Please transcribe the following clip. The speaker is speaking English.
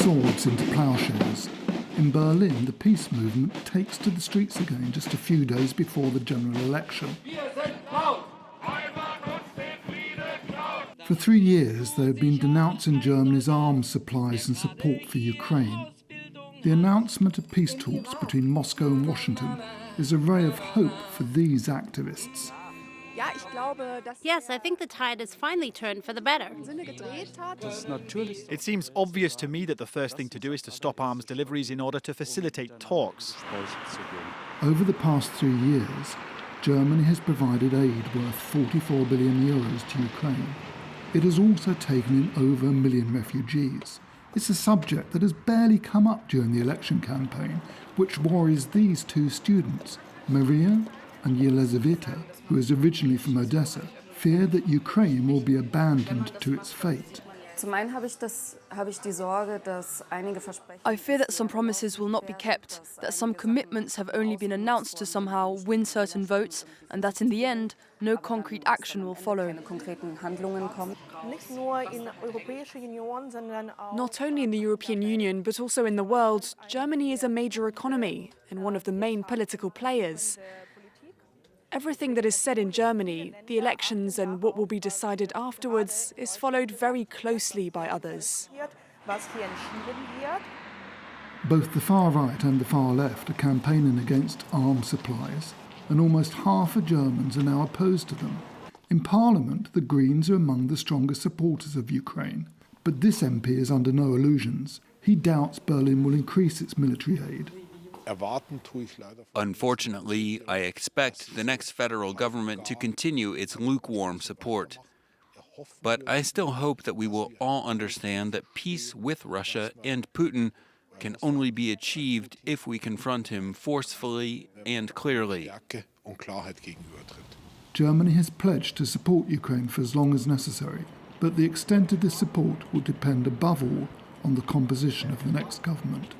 swords into ploughshares. In Berlin, the peace movement takes to the streets again just a few days before the general election. For 3 years, they have been denouncing Germany's arms supplies and support for Ukraine. The announcement of peace talks between Moscow and Washington is a ray of hope for these activists. Yes, I think the tide has finally turned for the better. It seems obvious to me that the first thing to do is to stop arms deliveries in order to facilitate talks. Over the past 3 years, Germany has provided aid worth 44 billion euros to Ukraine. It has also taken in over 1 million refugees. It's a subject that has barely come up during the election campaign, which worries these two students, Maria and Yelizaveta, who is originally from Odessa, fear that Ukraine will be abandoned to its fate. I fear that some promises will not be kept, that some commitments have only been announced to somehow win certain votes, and that in the end, no concrete action will follow. Not only in the European Union, but also in the world, Germany is a major economy and one of the main political players. Everything that is said in Germany, the elections and what will be decided afterwards, is followed very closely by others. Both the far right and the far left are campaigning against arms supplies, and almost half of Germans are now opposed to them. In Parliament, the Greens are among the strongest supporters of Ukraine, but this MP is under no illusions. He doubts Berlin will increase its military aid. Unfortunately, I expect the next federal government to continue its lukewarm support. But I still hope that we will all understand that peace with Russia and Putin can only be achieved if we confront him forcefully and clearly. Germany has pledged to support Ukraine for as long as necessary, but the extent of this support will depend above all on the composition of the next government.